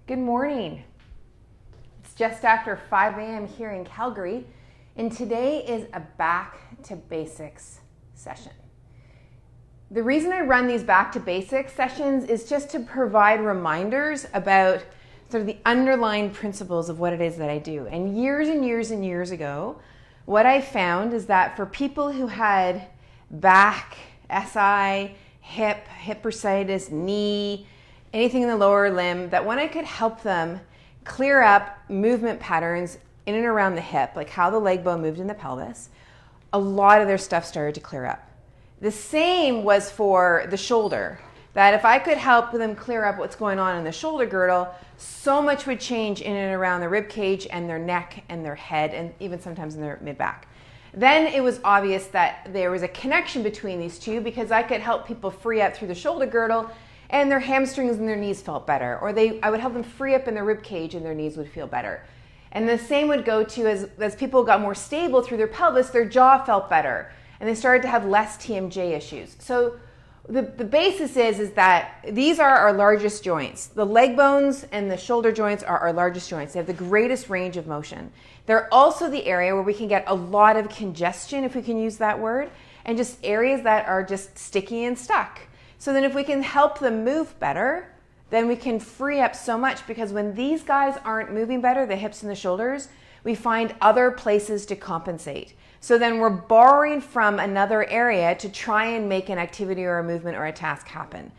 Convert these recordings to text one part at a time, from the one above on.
Good morning. It's just after 5 a.m. here in Calgary, and today is a back to basics session. The reason I run these back to basics sessions is just to provide reminders about sort of the underlying principles of what it is that I do. And years and years and years ago, what I found is that for people who had back, SI, hip bursitis, knee, anything in the lower limb, that when I could help them clear up movement patterns in and around the hip, like how the leg bone moved in the pelvis, a lot of their stuff started to clear up. The same was for the shoulder, that if I could help them clear up what's going on in the shoulder girdle, so much would change in and around the rib cage and their neck and their head and even sometimes in their mid-back. Then it was obvious that there was a connection between these two because I could help people free up through the shoulder girdle and their hamstrings and their knees felt better, or I would help them free up in their rib cage and their knees would feel better. And the same would go to as people got more stable through their pelvis, their jaw felt better and they started to have less TMJ issues. So the basis is that these are our largest joints. The leg bones and the shoulder joints are our largest joints. They have the greatest range of motion. They're also the area where we can get a lot of congestion, if we can use that word, and just areas that are just sticky and stuck. So then if we can help them move better, then we can free up so much, because when these guys aren't moving better, the hips and the shoulders, we find other places to compensate. So then we're borrowing from another area to try and make an activity or a movement or a task happen.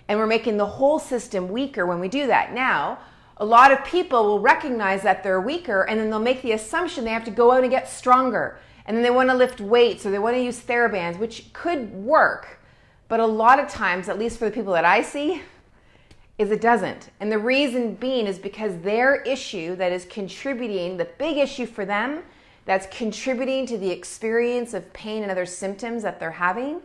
And we're making the whole system weaker when we do that. Now, a lot of people will recognize that they're weaker and then they'll make the assumption they have to go out and get stronger. And then they want to lift weights or they want to use TheraBands, which could work. But a lot of times, at least for the people that I see, is it doesn't. And the reason being is because their issue that is contributing, the big issue for them, that's contributing to the experience of pain and other symptoms that they're having,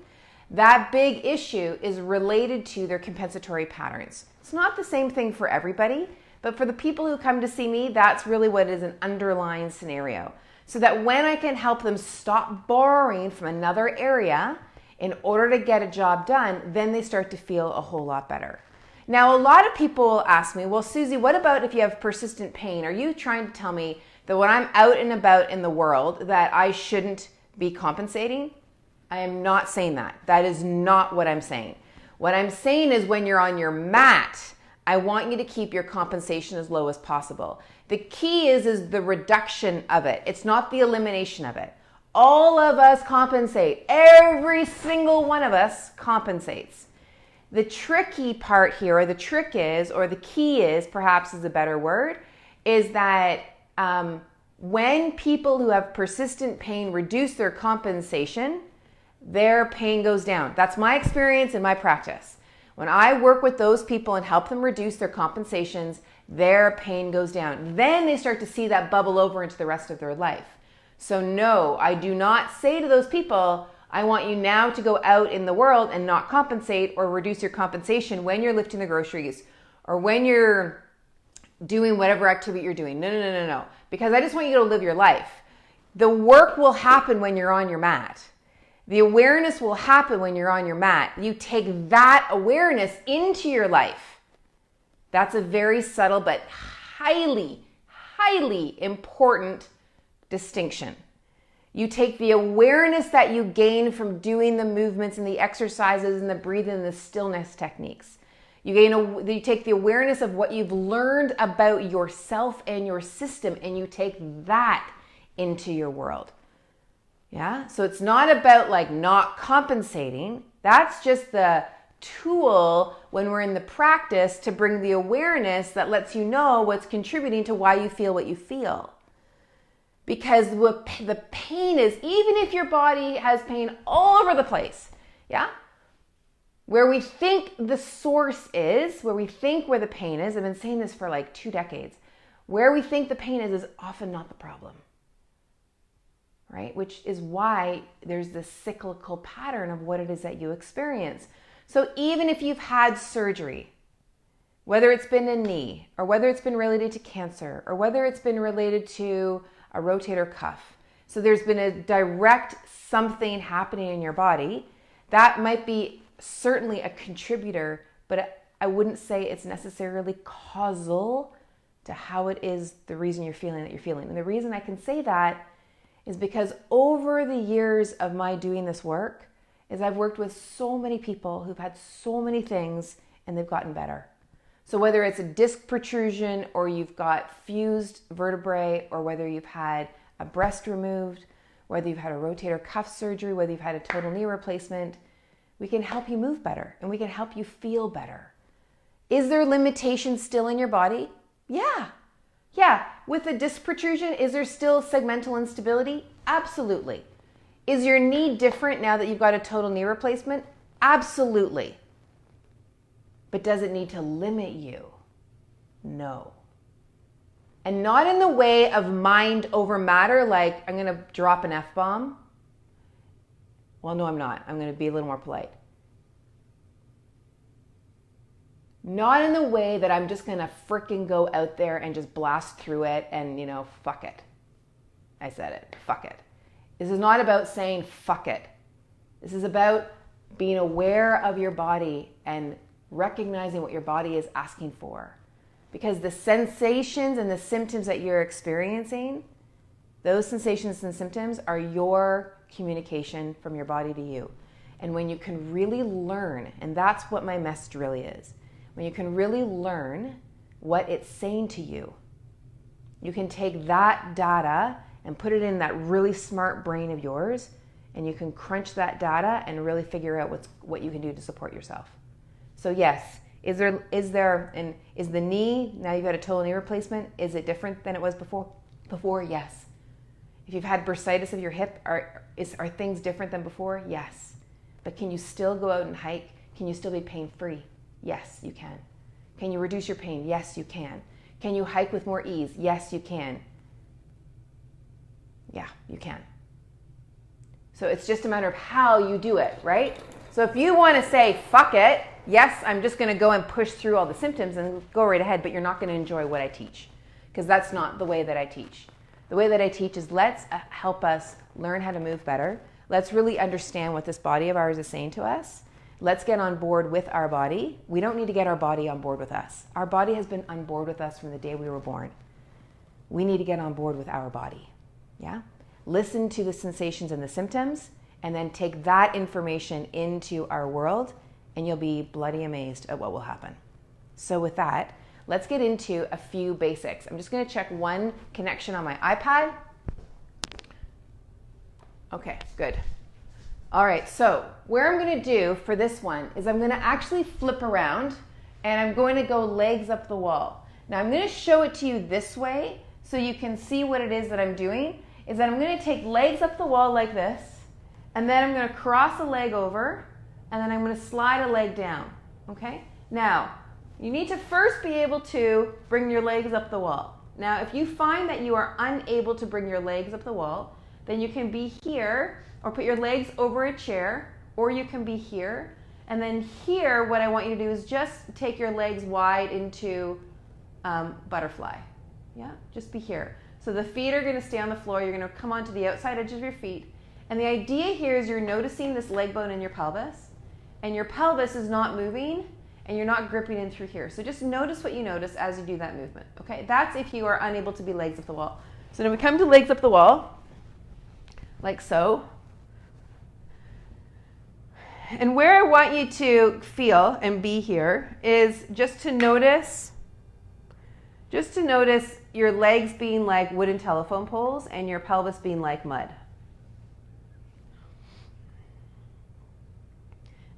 that big issue is related to their compensatory patterns. It's not the same thing for everybody, but for the people who come to see me, that's really what is an underlying scenario. So that when I can help them stop borrowing from another area in order to get a job done, then they start to feel a whole lot better. Now, a lot of people will ask me, well, Susie, what about if you have persistent pain? Are you trying to tell me that when I'm out and about in the world that I shouldn't be compensating? I am not saying that. That is not what I'm saying. What I'm saying is when you're on your mat, I want you to keep your compensation as low as possible. The key is the reduction of it. It's not the elimination of it. All of us compensate. Every single one of us compensates. The tricky part here, or the trick is, or the key is, perhaps is a better word, is that when people who have persistent pain reduce their compensation, their pain goes down. That's my experience in my practice. When I work with those people and help them reduce their compensations, their pain goes down. Then they start to see that bubble over into the rest of their life. So no, I do not say to those people, I want you now to go out in the world and not compensate or reduce your compensation when you're lifting the groceries or when you're doing whatever activity you're doing. No. Because I just want you to live your life. The work will happen when you're on your mat. The awareness will happen when you're on your mat. You take that awareness into your life. That's a very subtle but highly, highly important distinction. You take the awareness that you gain from doing the movements and the exercises and the breathing and the stillness techniques. You take the awareness of what you've learned about yourself and your system, and you take that into your world. Yeah? So it's not about like not compensating. That's just the tool when we're in the practice to bring the awareness that lets you know what's contributing to why you feel what you feel. Because the pain is, even if your body has pain all over the place, yeah? Where we think the source is, where we think where the pain is, I've been saying this for like 2 decades, where we think the pain is often not the problem, right? Which is why there's this cyclical pattern of what it is that you experience. So even if you've had surgery, whether it's been a knee, or whether it's been related to cancer, or whether it's been related to a rotator cuff, so there's been a direct something happening in your body, that might be certainly a contributor, but I wouldn't say it's necessarily causal to how it is the reason you're feeling that you're feeling. And the reason I can say that is because over the years of my doing this work is I've worked with so many people who've had so many things and they've gotten better. So whether it's a disc protrusion or you've got fused vertebrae, or whether you've had a breast removed, whether you've had a rotator cuff surgery, whether you've had a total knee replacement, we can help you move better and we can help you feel better. Is there limitations still in your body? Yeah. With a disc protrusion, is there still segmental instability? Absolutely. Is your knee different now that you've got a total knee replacement? Absolutely. But does it need to limit you? No. And not in the way of mind over matter, like I'm going to drop an F-bomb. Well, no, I'm not. I'm going to be a little more polite. Not in the way that I'm just going to fricking go out there and just blast through it and, fuck it. I said it. Fuck it. This is not about saying fuck it. This is about being aware of your body and recognizing what your body is asking for. Because the sensations and the symptoms that you're experiencing, those sensations and symptoms are your communication from your body to you. And when you can really learn, and that's what my message really is, when you can really learn what it's saying to you, you can take that data and put it in that really smart brain of yours, and you can crunch that data and really figure out what you can do to support yourself. So yes, is the knee, now you've got a total knee replacement, is it different than it was before? Before, yes. If you've had bursitis of your hip, are things different than before? Yes. But can you still go out and hike? Can you still be pain-free? Yes, you can. Can you reduce your pain? Yes, you can. Can you hike with more ease? Yes, you can. Yeah, you can. So it's just a matter of how you do it, right? So if you want to say, fuck it, yes, I'm just going to go and push through all the symptoms and go right ahead, but you're not going to enjoy what I teach, because that's not the way that I teach. The way that I teach is let's help us learn how to move better. Let's really understand what this body of ours is saying to us. Let's get on board with our body. We don't need to get our body on board with us. Our body has been on board with us from the day we were born. We need to get on board with our body. Yeah? Listen to the sensations and the symptoms, and then take that information into our world, and you'll be bloody amazed at what will happen. So with that, let's get into a few basics. I'm just going to check one connection on my iPad. Okay, good. All right, so where I'm going to do for this one is I'm going to actually flip around, and I'm going to go legs up the wall. Now I'm going to show it to you this way so you can see what it is that I'm doing, is that I'm going to take legs up the wall like this, and then I'm going to cross a leg over, and then I'm going to slide a leg down, okay? Now, you need to first be able to bring your legs up the wall. Now, if you find that you are unable to bring your legs up the wall, then you can be here, or put your legs over a chair, or you can be here. And then here, what I want you to do is just take your legs wide into butterfly. Yeah, just be here. So the feet are going to stay on the floor. You're going to come onto the outside edge of your feet. And the idea here is you're noticing this leg bone in your pelvis, and your pelvis is not moving, and you're not gripping in through here. So just notice what you notice as you do that movement, okay? That's if you are unable to be legs up the wall. So now we come to legs up the wall, like so. And where I want you to feel and be here is just to notice your legs being like wooden telephone poles and your pelvis being like mud.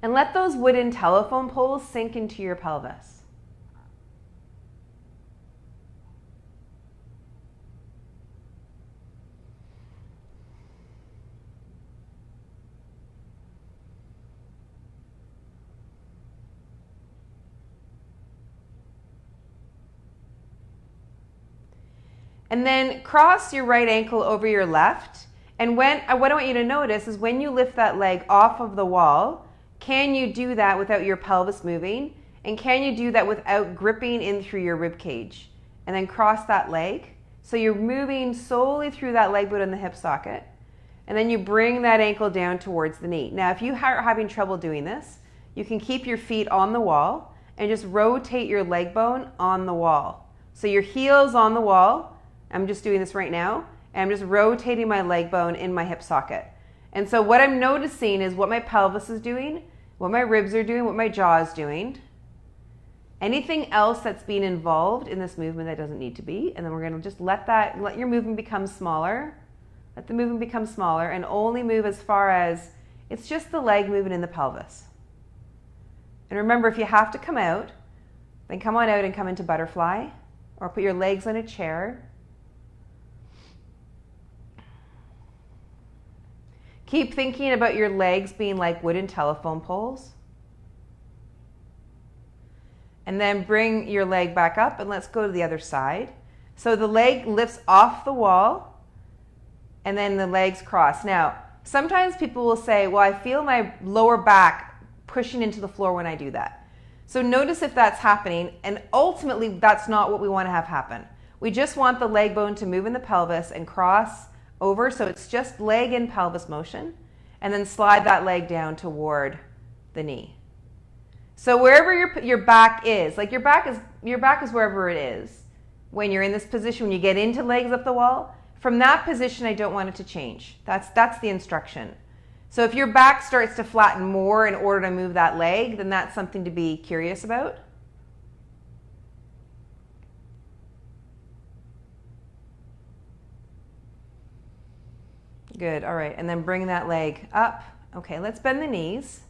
And let those wooden telephone poles sink into your pelvis. And then cross your right ankle over your left. And what I want you to notice is when you lift that leg off of the wall, can you do that without your pelvis moving? And can you do that without gripping in through your rib cage? And then cross that leg. So you're moving solely through that leg bone and the hip socket. And then you bring that ankle down towards the knee. Now, if you are having trouble doing this, you can keep your feet on the wall and just rotate your leg bone on the wall. So your heel's on the wall. I'm just doing this right now. And I'm just rotating my leg bone in my hip socket. And so what I'm noticing is what my pelvis is doing, what my ribs are doing, what my jaw is doing. Anything else that's being involved in this movement that doesn't need to be. And then we're going to just let your movement become smaller. Let the movement become smaller and only move as far as it's just the leg moving in the pelvis. And remember, if you have to come out, then come on out and come into butterfly or put your legs on a chair. Keep thinking about your legs being like wooden telephone poles. And then bring your leg back up and let's go to the other side. So the leg lifts off the wall and then the legs cross. Now, sometimes people will say, well, I feel my lower back pushing into the floor when I do that. So notice if that's happening, and ultimately that's not what we want to have happen. We just want the leg bone to move in the pelvis and cross over, so it's just leg and pelvis motion, and then slide that leg down toward the knee. So wherever your back is, like your back is wherever it is when you're in this position, when you get into legs up the wall. From that position, I don't want it to change. That's the instruction. So if your back starts to flatten more in order to move that leg, then that's something to be curious about. Good, all right, and then bring that leg up. Okay, let's bend the knees,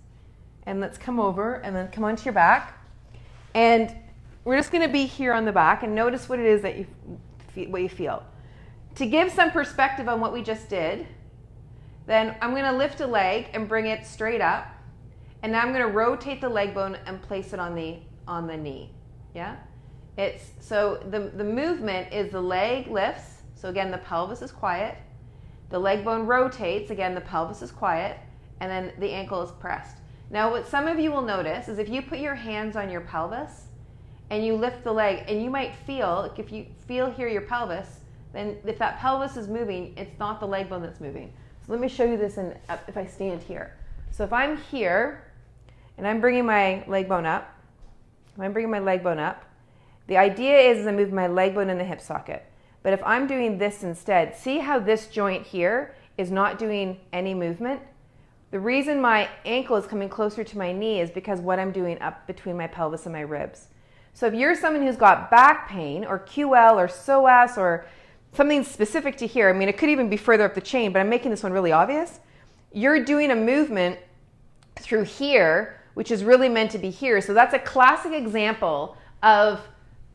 and let's come over, and then come onto your back. And we're just gonna be here on the back, and notice what it is that what you feel. To give some perspective on what we just did, then I'm going to lift a leg and bring it straight up. And now I'm going to rotate the leg bone and place it on the knee. Yeah? So the movement is the leg lifts. So again, the pelvis is quiet. The leg bone rotates. Again, the pelvis is quiet. And then the ankle is pressed. Now what some of you will notice is if you put your hands on your pelvis and you lift the leg, and you might feel, if you feel here your pelvis, then if that pelvis is moving, it's not the leg bone that's moving. So let me show you this if I stand here. So if I'm here and I'm bringing my leg bone up, the idea is I move my leg bone in the hip socket. But if I'm doing this instead, see how this joint here is not doing any movement? The reason my ankle is coming closer to my knee is because what I'm doing up between my pelvis and my ribs. So if you're someone who's got back pain or QL or psoas or something specific to here, I mean, it could even be further up the chain, but I'm making this one really obvious. You're doing a movement through here, which is really meant to be here. So that's a classic example of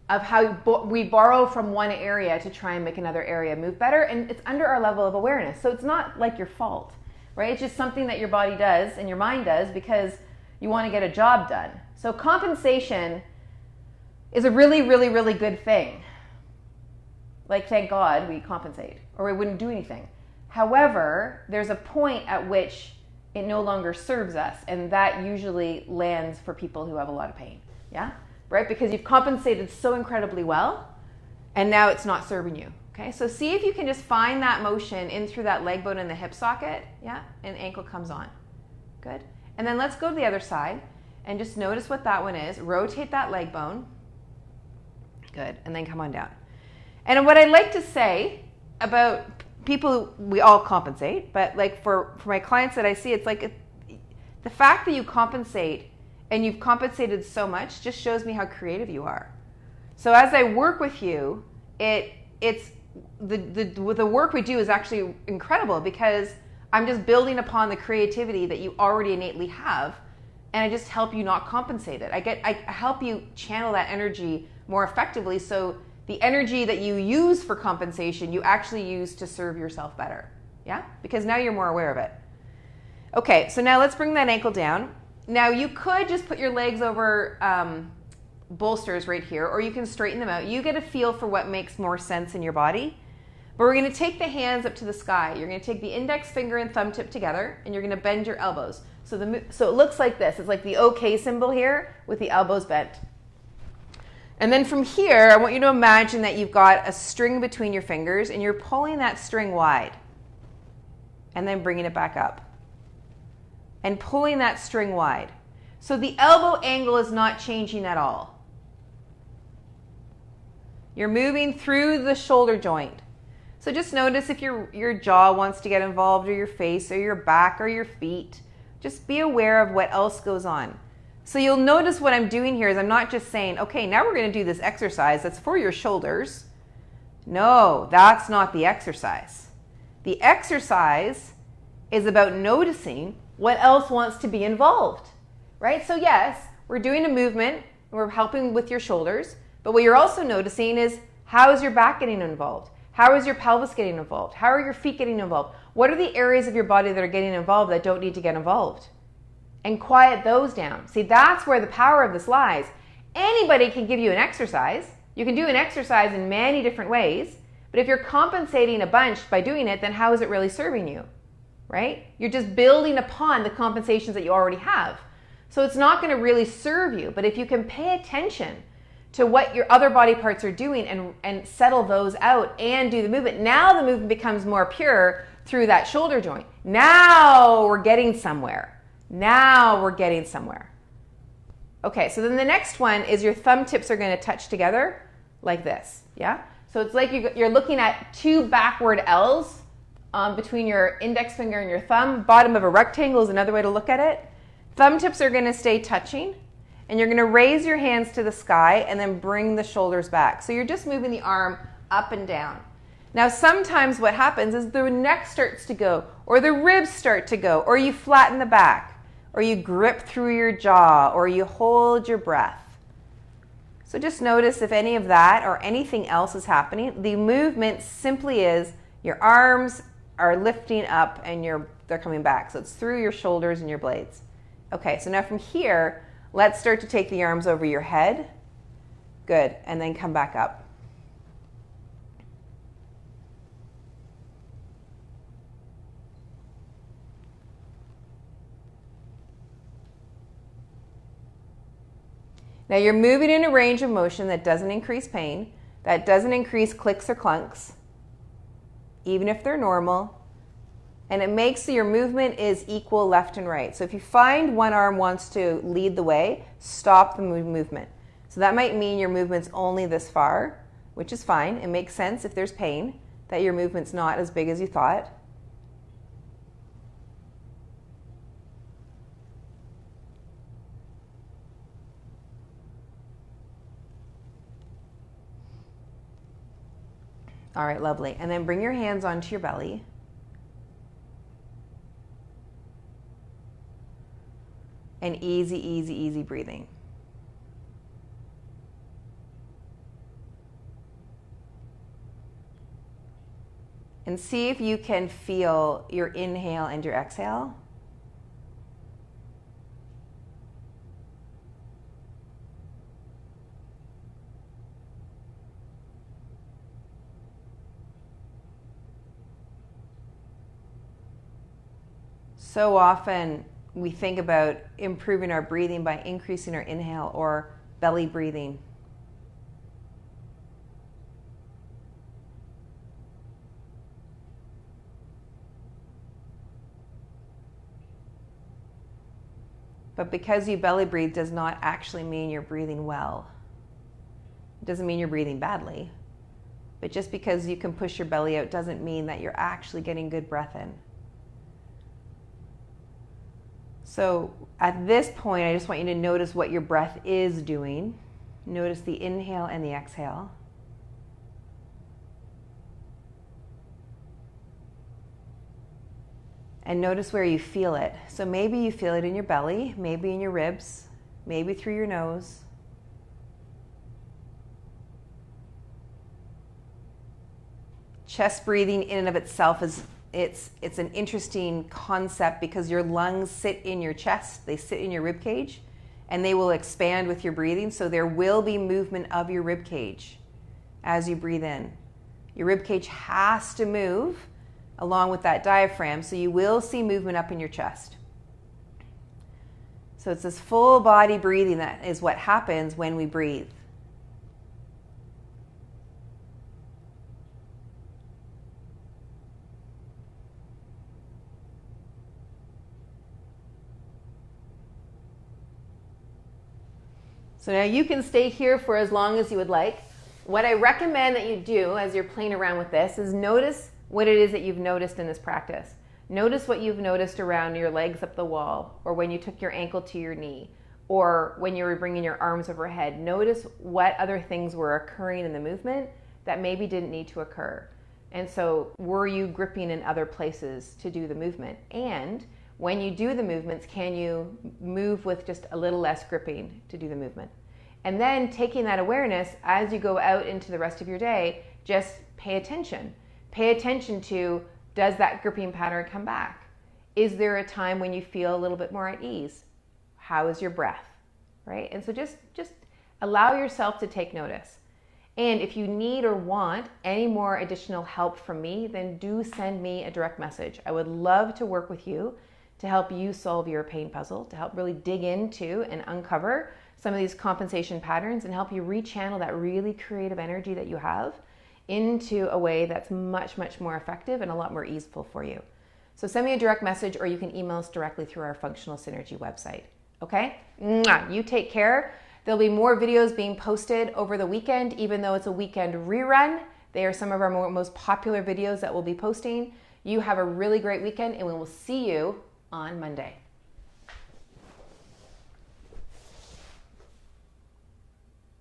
how we borrow from one area to try and make another area move better, and it's under our level of awareness. So it's not like your fault, right? It's just something that your body does and your mind does because you want to get a job done. So compensation is a really, really, really good thing. Like, thank God we compensate, or we wouldn't do anything. However, there's a point at which it no longer serves us, and that usually lands for people who have a lot of pain, yeah? Right? Because you've compensated so incredibly well, and now it's not serving you, okay? So see if you can just find that motion in through that leg bone in the hip socket, yeah? And ankle comes on. Good. And then let's go to the other side, and just notice what that one is. Rotate that leg bone. Good. And then come on down. And what I like to say about people, we all compensate, but like for my clients that I see, it's like the fact that you compensate and you've compensated so much just shows me how creative you are. So as I work with you, it's the work we do is actually incredible because I'm just building upon the creativity that you already innately have, and I just help you not compensate it. I help you channel that energy more effectively, so the energy that you use for compensation, you actually use to serve yourself better. Yeah? Because now you're more aware of it. Okay, so now let's bring that ankle down. Now you could just put your legs over bolsters right here, or you can straighten them out. You get a feel for what makes more sense in your body. But we're going to take the hands up to the sky. You're going to take the index finger and thumb tip together, and you're going to bend your elbows. So it looks like this. It's like the OK symbol here with the elbows bent. And then from here, I want you to imagine that you've got a string between your fingers, and you're pulling that string wide, and then bringing it back up, and pulling that string wide. So the elbow angle is not changing at all. You're moving through the shoulder joint. So just notice if your jaw wants to get involved, or your face, or your back, or your feet. Just be aware of what else goes on. So you'll notice what I'm doing here is I'm not just saying, okay, now we're going to do this exercise that's for your shoulders. No, that's not the exercise. The exercise is about noticing what else wants to be involved, right? So yes, we're doing a movement, we're helping with your shoulders, but what you're also noticing is, how is your back getting involved? How is your pelvis getting involved? How are your feet getting involved? What are the areas of your body that are getting involved that don't need to get involved? And quiet those down. See, that's where the power of this lies. Anybody can give you an exercise. You can do an exercise in many different ways, but if you're compensating a bunch by doing it, then how is it really serving you, right? You're just building upon the compensations that you already have. So it's not going to really serve you, but if you can pay attention to what your other body parts are doing and settle those out and do the movement, now the movement becomes more pure through that shoulder joint. Now we're getting somewhere. Now we're getting somewhere. Okay, so then the next one is your thumb tips are going to touch together like this, yeah? So it's like you're looking at two backward L's between your index finger and your thumb. Bottom of a rectangle is another way to look at it. Thumb tips are going to stay touching, and you're going to raise your hands to the sky and then bring the shoulders back. So you're just moving the arm up and down. Now sometimes what happens is the neck starts to go, or the ribs start to go, or you flatten the back, or you grip through your jaw, or you hold your breath. So just notice if any of that or anything else is happening. The movement simply is your arms are lifting up and they're coming back. So it's through your shoulders and your blades. Okay, so now from here, let's start to take the arms over your head. Good, and then come back up. Now you're moving in a range of motion that doesn't increase pain, that doesn't increase clicks or clunks, even if they're normal, and it makes so your movement is equal left and right. So if you find one arm wants to lead the way, stop the movement. So that might mean your movement's only this far, which is fine. It makes sense if there's pain, that your movement's not as big as you thought. All right, lovely. And then bring your hands onto your belly. And easy, easy, easy breathing. And see if you can feel your inhale and your exhale. So often we think about improving our breathing by increasing our inhale or belly breathing. But because you belly breathe does not actually mean you're breathing well. It doesn't mean you're breathing badly. But just because you can push your belly out doesn't mean that you're actually getting good breath in. So at this point, I just want you to notice what your breath is doing. Notice the inhale and the exhale. And notice where you feel it. So maybe you feel it in your belly, maybe in your ribs, maybe through your nose. Chest breathing in and of itself is it's an interesting concept because your lungs sit in your chest, they sit in your rib cage, and they will expand with your breathing. So there will be movement of your rib cage as you breathe in. Your rib cage has to move along with that diaphragm, so you will see movement up in your chest. So it's this full body breathing that is what happens when we breathe. So now you can stay here for as long as you would like. What I recommend that you do as you're playing around with this is notice what it is that you've noticed in this practice. Notice what you've noticed around your legs up the wall, or when you took your ankle to your knee, or when you were bringing your arms overhead. Notice what other things were occurring in the movement that maybe didn't need to occur. And so were you gripping in other places to do the movement? And when you do the movements, can you move with just a little less gripping to do the movement? And then taking that awareness as you go out into the rest of your day, just pay attention. Pay attention to, does that gripping pattern come back? Is there a time when you feel a little bit more at ease? How is your breath, right? And so just allow yourself to take notice. And if you need or want any more additional help from me, then do send me a direct message. I would love to work with you to help you solve your pain puzzle, to help really dig into and uncover some of these compensation patterns and help you rechannel that really creative energy that you have into a way that's much, much more effective and a lot more easeful for you. So send me a direct message, or you can email us directly through our Functional Synergy website. Okay? Mwah. You take care. There'll be more videos being posted over the weekend, even though it's a weekend rerun. They are some of our most popular videos that we'll be posting. You have a really great weekend, and we will see you on Monday.